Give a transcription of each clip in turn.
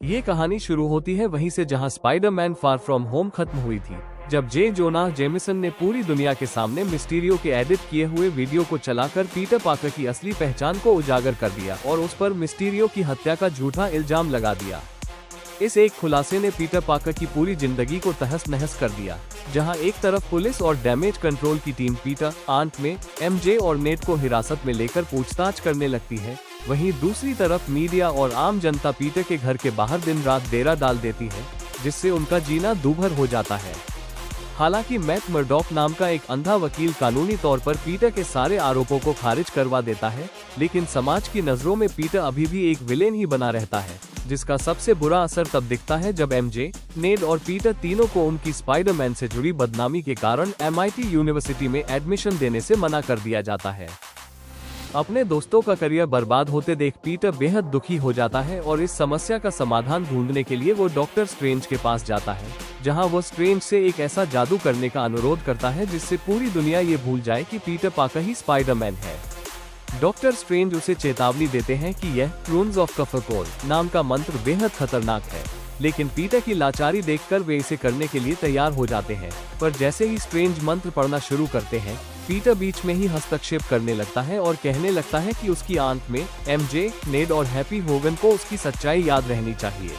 ये कहानी शुरू होती है वहीं से जहां स्पाइडरमैन फार फ्रॉम होम खत्म हुई थी, जब जे जोनाह जेमिसन ने पूरी दुनिया के सामने मिस्टीरियो के एडिट किए हुए वीडियो को चलाकर पीटर पार्कर की असली पहचान को उजागर कर दिया और उस पर मिस्टीरियो की हत्या का झूठा इल्जाम लगा दिया। इस एक खुलासे ने पीटर पार्कर की पूरी जिंदगी को तहस नहस कर दिया। जहां एक तरफ पुलिस और डैमेज कंट्रोल की टीम पीटर, आंट में एमजे और नेट को हिरासत में लेकर पूछताछ करने लगती है, वहीं दूसरी तरफ मीडिया और आम जनता पीटर के घर के बाहर दिन रात डेरा डाल देती है, जिससे उनका जीना दूभर हो जाता है। हालांकि मैट मर्डॉक नाम का एक अंधा वकील कानूनी तौर पर पीटर के सारे आरोपों को खारिज करवा देता है, लेकिन समाज की नजरों में पीटर अभी भी एक विलेन ही बना रहता है, जिसका सबसे बुरा असर तब दिखता है जब एमजे, नेड और पीटर तीनों को उनकी स्पाइडरमैन से जुड़ी बदनामी के कारण MIT यूनिवर्सिटी में एडमिशन देने से मना कर दिया जाता है। अपने दोस्तों का करियर बर्बाद होते देख पीटर बेहद दुखी हो जाता है और इस समस्या का समाधान ढूंढने के लिए वो डॉक्टर स्ट्रेंज के पास जाता है, जहां वो स्ट्रेंज से एक ऐसा जादू करने का अनुरोध करता है जिससे पूरी दुनिया ये भूल जाए कि पीटर पार्कर ही स्पाइडरमैन है। डॉक्टर स्ट्रेंज उसे चेतावनी देते हैं कि यह रून्स ऑफ कफरकोल नाम का मंत्र बेहद खतरनाक है, लेकिन पीटर की लाचारी देखकर वे इसे करने के लिए तैयार हो जाते हैं। पर जैसे ही स्ट्रेंज मंत्र पढ़ना शुरू करते हैं, पीटर बीच में ही हस्तक्षेप करने लगता है और कहने लगता है कि उसकी आंत में एमजे, नेड और हैप्पी होगन को उसकी सच्चाई याद रहनी चाहिए।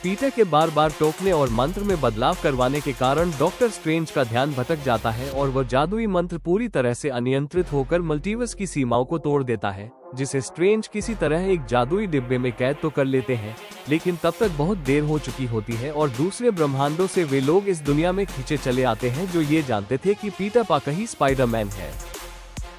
पीटर के बार बार टोकने और मंत्र में बदलाव करवाने के कारण डॉक्टर स्ट्रेंज का ध्यान भटक जाता है और वह जादुई मंत्र पूरी तरह से अनियंत्रित होकर मल्टीवर्स की सीमाओं को तोड़ देता है, जिसे स्ट्रेंज किसी तरह एक जादुई डिब्बे में कैद तो कर लेते हैं, लेकिन तब तक बहुत देर हो चुकी होती है और दूसरे ब्रह्मांडों से वे लोग इस दुनिया में खींचे चले आते हैं जो ये जानते थे कि पीटर पार्कर ही स्पाइडरमैन है।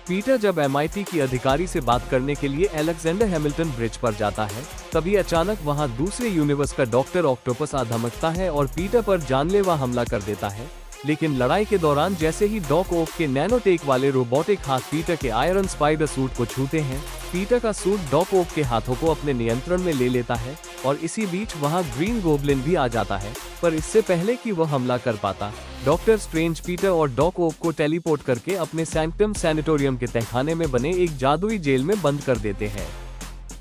पीटर जब MIT की अधिकारी से बात करने के लिए अलेक्जेंडर हैमिल्टन ब्रिज पर जाता है, तभी अचानक वहां दूसरे यूनिवर्स का डॉक्टर ऑक्टोपस आ धमकता है और पीटर पर जानलेवा हमला कर देता है। लेकिन लड़ाई के दौरान जैसे ही डॉक ओक के नैनोटेक वाले रोबोटिक हाथ पीटर के आयरन स्पाइडर सूट को छूते हैं, पीटर का सूट डॉक ओक के हाथों को अपने नियंत्रण में ले लेता है और इसी बीच वहां ग्रीन गोब्लिन भी आ जाता है। पर इससे पहले कि वह हमला कर पाता, डॉक्टर स्ट्रेंज पीटर और डॉक ओक को टेलीपोर्ट करके अपने सैंक्टम सैनिटोरियम के तहखाने में बने एक जादुई जेल में बंद कर देते हैं।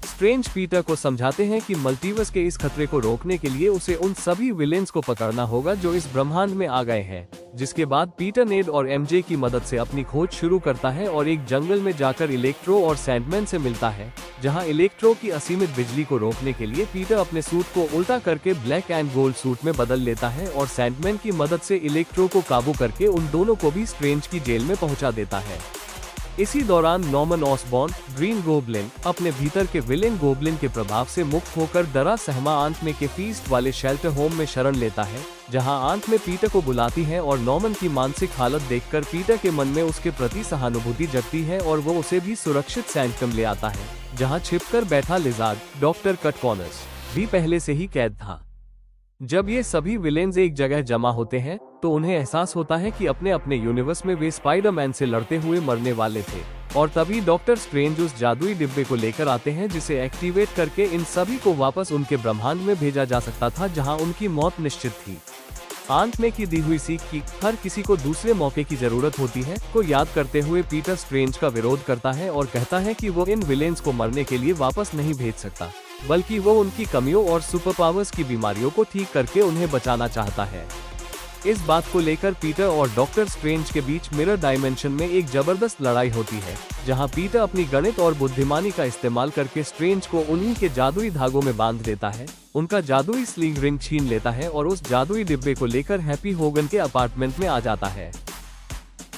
स्ट्रेंज पीटर को समझाते हैं कि मल्टीवर्स के इस खतरे को रोकने के लिए उसे उन सभी विलेन्स को पकड़ना होगा जो इस ब्रह्मांड में आ गए हैं, जिसके बाद पीटर नेड और एमजे की मदद से अपनी खोज शुरू करता है और एक जंगल में जाकर इलेक्ट्रो और सैंडमैन से मिलता है, जहां इलेक्ट्रो की असीमित बिजली को रोकने के लिए पीटर अपने सूट को उल्टा करके ब्लैक एंड गोल्ड सूट में बदल लेता है और सैंडमैन की मदद से इलेक्ट्रो को काबू करके उन दोनों को भी स्ट्रेंज की जेल में पहुंचा देता है। इसी दौरान नॉर्मन ऑसबॉर्न, ग्रीन गोब्लिन, अपने भीतर के विलेन गोब्लिन के प्रभाव से मुक्त होकर डरा सहमा आंट में के फीस्ट वाले शेल्टर होम में शरण लेता है, जहां आंट में पीटर को बुलाती है और नॉर्मन की मानसिक हालत देखकर पीटर के मन में उसके प्रति सहानुभूति जगती है और वो उसे भी सुरक्षित सैंक्टम ले आता है, जहां छिपकर बैठा लिजार्ड, डॉक्टर कट कॉर्नर्स, भी पहले से ही कैद था। जब ये सभी विलेन्स एक जगह जमा होते हैं, तो उन्हें एहसास होता है कि अपने अपने यूनिवर्स में वे स्पाइडरमैन से लड़ते हुए मरने वाले थे, और तभी डॉक्टर स्ट्रेंज उस जादुई डिब्बे को लेकर आते हैं जिसे एक्टिवेट करके इन सभी को वापस उनके ब्रह्मांड में भेजा जा सकता था जहां उनकी मौत निश्चित थी। आंट में की दी हुई सीख की हर किसी को दूसरे मौके की जरूरत होती है को याद करते हुए पीटर स्ट्रेंज का विरोध करता है और कहता है कि वो इन विलेन्स को मरने के लिए वापस नहीं भेज सकता, बल्कि वो उनकी कमियों और सुपर पावर्स की बीमारियों को ठीक करके उन्हें बचाना चाहता है। इस बात को लेकर पीटर और डॉक्टर स्ट्रेंज के बीच मिरर डायमेंशन में एक जबरदस्त लड़ाई होती है, जहां पीटर अपनी गणित और बुद्धिमानी का इस्तेमाल करके स्ट्रेंज को उन्हीं के जादुई धागों में बांध देता है, उनका जादुई स्लिंग रिंग छीन लेता है और उस जादुई डिब्बे को लेकर हैप्पी होगन के अपार्टमेंट में आ जाता है।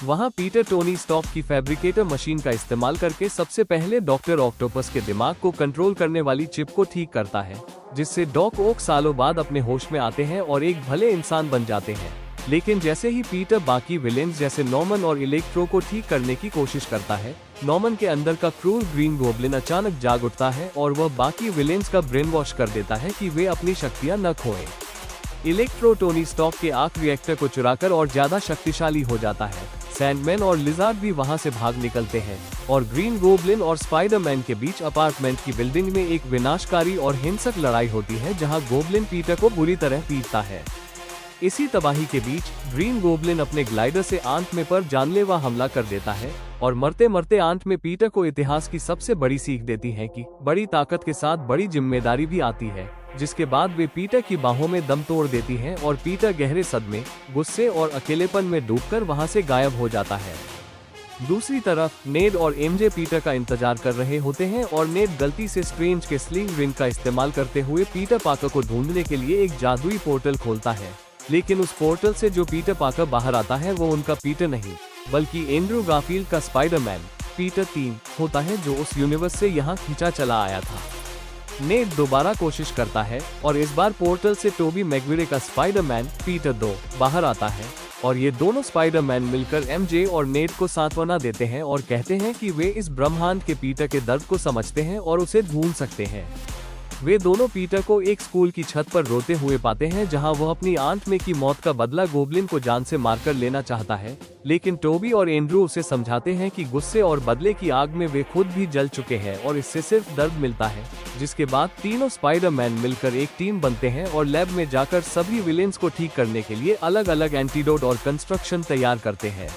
वहां पीटर टोनी स्टॉक की फैब्रिकेटर मशीन का इस्तेमाल करके सबसे पहले डॉक्टर ऑक्टोपस के दिमाग को कंट्रोल करने वाली चिप को ठीक करता है, जिससे डॉक ओक सालों बाद अपने होश में आते हैं और एक भले इंसान बन जाते हैं। लेकिन जैसे ही पीटर बाकी विलेन्स जैसे नॉर्मन और इलेक्ट्रो को ठीक करने की कोशिश करता है, नॉर्मन के अंदर का क्रूर ग्रीन गोब्लिन अचानक जाग उठता है और वह बाकी विलेन्स का ब्रेन वॉश कर देता है कि वे अपनी शक्तियां न खोएं। इलेक्ट्रो टोनी स्टॉक के आर्क रिएक्टर को चुराकर और ज्यादा शक्तिशाली हो जाता है। सैंडमैन और लिजार्ड भी वहां से भाग निकलते हैं और ग्रीन गोब्लिन और स्पाइडरमैन के बीच अपार्टमेंट की बिल्डिंग में एक विनाशकारी और हिंसक लड़ाई होती है, जहां गोब्लिन पीटर को बुरी तरह पीटता है। इसी तबाही के बीच ग्रीन गोब्लिन अपने ग्लाइडर से आंट में पर जानलेवा हमला कर देता है और मरते मरते आंट में पीटर को इतिहास की सबसे बड़ी सीख देती है कि बड़ी ताकत के साथ बड़ी जिम्मेदारी भी आती है, जिसके बाद वे पीटर की बाहों में दम तोड़ देती हैं और पीटर गहरे सदमे, गुस्से और अकेलेपन में डूबकर वहां से गायब हो जाता है। दूसरी तरफ नेड और एमजे पीटर का इंतजार कर रहे होते हैं और नेड गलती से स्ट्रेंज के स्लिंग रिंग का इस्तेमाल करते हुए पीटर पाकर को ढूंढने के लिए एक जादुई पोर्टल खोलता है, लेकिन उस पोर्टल से जो पीटर पाकर बाहर आता है वो उनका पीटर नहीं बल्कि एंड्रू गारफील्ड का स्पाइडरमैन पीटर 3 होता है, जो उस यूनिवर्स से यहाँ खींचा चला आया था। नेड दोबारा कोशिश करता है और इस बार पोर्टल से टोबी मैगवायर का स्पाइडरमैन पीटर 2 बाहर आता है और ये दोनों स्पाइडरमैन मिलकर एमजे और नेड को सांत्वना देते हैं और कहते हैं कि वे इस ब्रह्मांड के पीटर के दर्द को समझते हैं और उसे ढूंढ सकते हैं। वे दोनों पीटर को एक स्कूल की छत पर रोते हुए पाते हैं जहां वह अपनी आंट में की मौत का बदला गोब्लिन को जान से मारकर लेना चाहता है, लेकिन टोबी और एंड्रू उसे समझाते हैं कि गुस्से और बदले की आग में वे खुद भी जल चुके हैं और इससे सिर्फ दर्द मिलता है। जिसके बाद तीनों स्पाइडरमैन मिलकर एक टीम बनते हैं और लैब में जाकर सभी विलेन्स को ठीक करने के लिए अलग अलग एंटीडोट और कंस्ट्रक्शन तैयार करते हैं।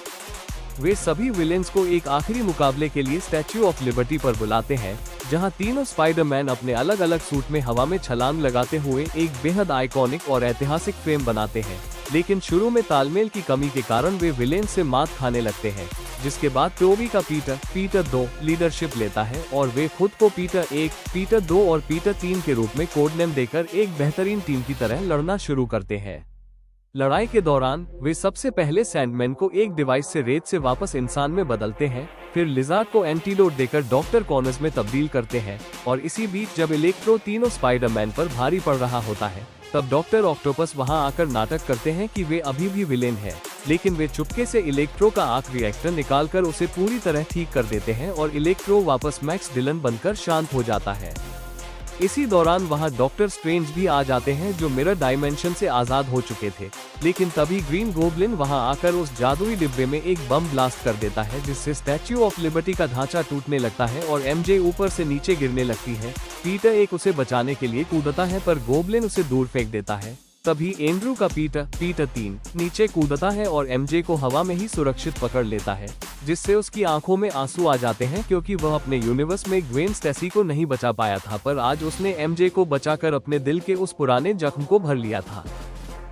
वे सभी विलेन्स को एक आखिरी मुकाबले के लिए स्टैच्यू ऑफ लिबर्टी पर बुलाते हैं, जहां तीनों स्पाइडरमैन अपने अलग अलग सूट में हवा में छलांग लगाते हुए एक बेहद आइकॉनिक और ऐतिहासिक फ्रेम बनाते हैं। लेकिन शुरू में तालमेल की कमी के कारण वे विलेन्स से मात खाने लगते हैं, जिसके बाद टोबी का पीटर 2 लीडरशिप लेता है और वे खुद को पीटर 1, पीटर 2 और पीटर 3 के रूप में कोड नेम देकर एक बेहतरीन टीम की तरह लड़ना शुरू करते हैं। लड़ाई के दौरान वे सबसे पहले सैंडमैन को एक डिवाइस से रेत से वापस इंसान में बदलते हैं, फिर लिजार्ड को एंटीडोट देकर डॉक्टर कॉनर्स में तब्दील करते हैं और इसी बीच जब इलेक्ट्रो तीनों स्पाइडरमैन पर भारी पड़ रहा होता है तब डॉक्टर ऑक्टोपस वहां आकर नाटक करते हैं कि वे अभी भी विलेन है, लेकिन वे चुपके से इलेक्ट्रो का आर्क रिएक्टर निकालकर उसे पूरी तरह ठीक कर देते हैं और इलेक्ट्रो वापस मैक्स डिलन बनकर शांत हो जाता है। इसी दौरान वहां डॉक्टर स्ट्रेंज भी आ जाते हैं जो मिरर डायमेंशन से आजाद हो चुके थे, लेकिन तभी ग्रीन गोब्लिन वहां आकर उस जादुई डिब्बे में एक बम ब्लास्ट कर देता है जिससे स्टैच्यू ऑफ लिबर्टी का ढांचा टूटने लगता है और एमजे ऊपर से नीचे गिरने लगती है। पीटर 1 उसे बचाने के लिए कूदता है पर गोब्लिन उसे दूर फेंक देता है। तभी एंड्रू का पीटर 3 नीचे कूदता है और एमजे को हवा में ही सुरक्षित पकड़ लेता है, जिससे उसकी आंखों में आंसू आ जाते हैं क्योंकि वह अपने यूनिवर्स में ग्वेन स्टेसी को नहीं बचा पाया था, पर आज उसने एमजे को बचाकर अपने दिल के उस पुराने जख्म को भर लिया था।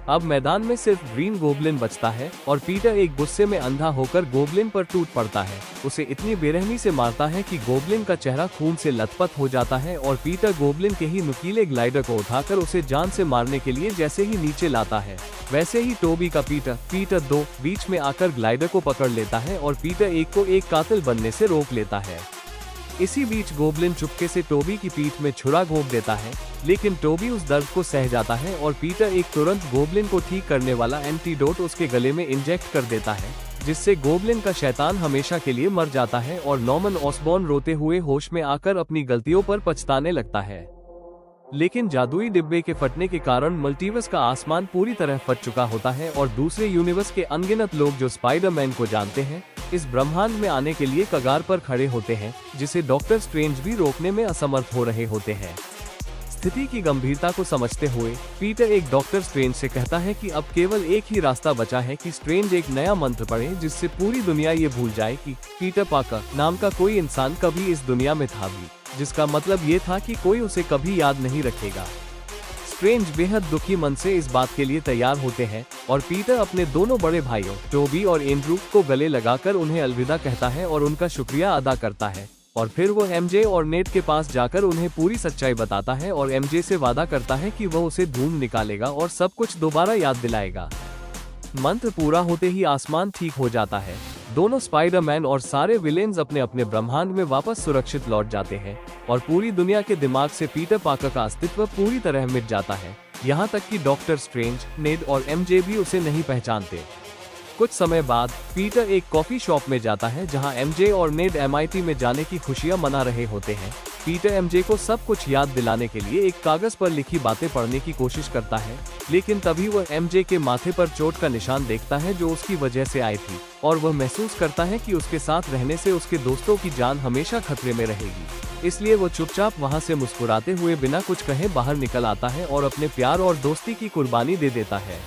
अब मैदान में सिर्फ ग्रीन गोब्लिन बचता है और पीटर एक गुस्से में अंधा होकर गोब्लिन पर टूट पड़ता है। उसे इतनी बेरहमी से मारता है कि गोब्लिन का चेहरा खून से लथपथ हो जाता है और पीटर गोब्लिन के ही नुकीले ग्लाइडर को उठाकर उसे जान से मारने के लिए जैसे ही नीचे लाता है, वैसे ही टोबी का पीटर 2 बीच में आकर ग्लाइडर को पकड़ लेता है और पीटर 1 को एक कातिल बनने से रोक लेता है। इसी बीच गोब्लिन चुपके से टोबी की पीठ में छुरा घोंप देता है, लेकिन टोबी उस दर्द को सह जाता है और पीटर 1 तुरंत गोब्लिन को ठीक करने वाला एंटीडोट उसके गले में इंजेक्ट कर देता है, जिससे गोब्लिन का शैतान हमेशा के लिए मर जाता है और नॉर्मन ऑसबॉर्न रोते हुए होश में आकर अपनी गलतियों पर पछताने लगता है। लेकिन जादुई डिब्बे के फटने के कारण मल्टीवर्स का आसमान पूरी तरह फट चुका होता है और दूसरे यूनिवर्स के अनगिनत लोग जो स्पाइडरमैन को जानते हैं इस ब्रह्मांड में आने के लिए कगार पर खड़े होते हैं, जिसे डॉक्टर स्ट्रेंज भी रोकने में असमर्थ हो रहे होते हैं। स्थिति की गंभीरता को समझते हुए पीटर एक डॉक्टर स्ट्रेंज से कहता है कि अब केवल एक ही रास्ता बचा है कि स्ट्रेंज एक नया मंत्र पढ़े जिससे पूरी दुनिया ये भूल जाए कि पीटर पाकर नाम का कोई इंसान कभी इस दुनिया में था भी, जिसका मतलब ये था कि कोई उसे कभी याद नहीं रखेगा। स्ट्रेंज बेहद दुखी मन से इस बात के लिए तैयार होते हैं और पीटर अपने दोनों बड़े भाइयों टोबी और एंड्रू को गले लगाकर उन्हें अलविदा कहता है और उनका शुक्रिया अदा करता है, और फिर वो एमजे और नेड के पास जाकर उन्हें पूरी सच्चाई बताता है और एमजे से वादा करता है कि वह उसे ढूंढ निकालेगा और सब कुछ दोबारा याद दिलाएगा। मंत्र पूरा होते ही आसमान ठीक हो जाता है। दोनों स्पाइडरमैन और सारे विलेन्स अपने अपने ब्रह्मांड में वापस सुरक्षित लौट जाते हैं और पूरी दुनिया के दिमाग से पीटर पाकर का अस्तित्व पूरी तरह मिट जाता है, यहाँ तक कि डॉक्टर स्ट्रेंज, नेड और एमजे भी उसे नहीं पहचानते। कुछ समय बाद पीटर एक कॉफी शॉप में जाता है जहां एमजे और नेड एमआईटी में जाने की खुशियां मना रहे होते हैं। पीटर एमजे को सब कुछ याद दिलाने के लिए एक कागज पर लिखी बातें पढ़ने की कोशिश करता है, लेकिन तभी वह एमजे के माथे पर चोट का निशान देखता है जो उसकी वजह से आई थी, और वह महसूस करता है कि उसके साथ रहने से उसके दोस्तों की जान हमेशा खतरे में रहेगी। इसलिए वो चुपचाप वहाँ से मुस्कुराते हुए बिना कुछ कहे बाहर निकल आता है और अपने प्यार और दोस्ती की कुर्बानी दे देता है।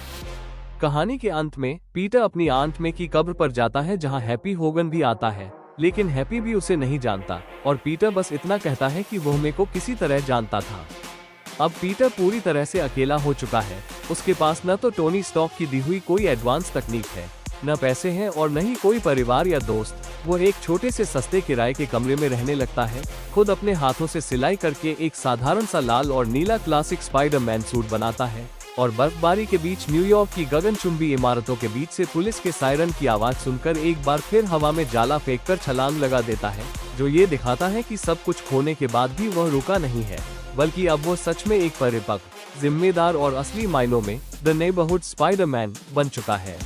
कहानी के अंत में पीटर अपनी आंट में की कब्र पर जाता है जहां हैप्पी होगन भी आता है, लेकिन हैप्पी भी उसे नहीं जानता और पीटर बस इतना कहता है कि वह मेरे को किसी तरह जानता था। अब पीटर पूरी तरह से अकेला हो चुका है। उसके पास न तो टोनी स्टार्क की दी हुई कोई एडवांस तकनीक है, न पैसे हैं और न ही कोई परिवार या दोस्त। वो एक छोटे से सस्ते किराए के कमरे में रहने लगता है, खुद अपने हाथों से सिलाई करके एक साधारण सा लाल और नीला क्लासिक स्पाइडरमैन सूट बनाता है और बर्फबारी के बीच न्यूयॉर्क की गगनचुंबी इमारतों के बीच से पुलिस के सायरन की आवाज सुनकर एक बार फिर हवा में जाला फेंककर छलांग लगा देता है, जो ये दिखाता है कि सब कुछ खोने के बाद भी वह रुका नहीं है, बल्कि अब वो सच में एक परिपक्व, जिम्मेदार और असली मायनों में द नेबरहुड स्पाइडरमैन बन चुका है।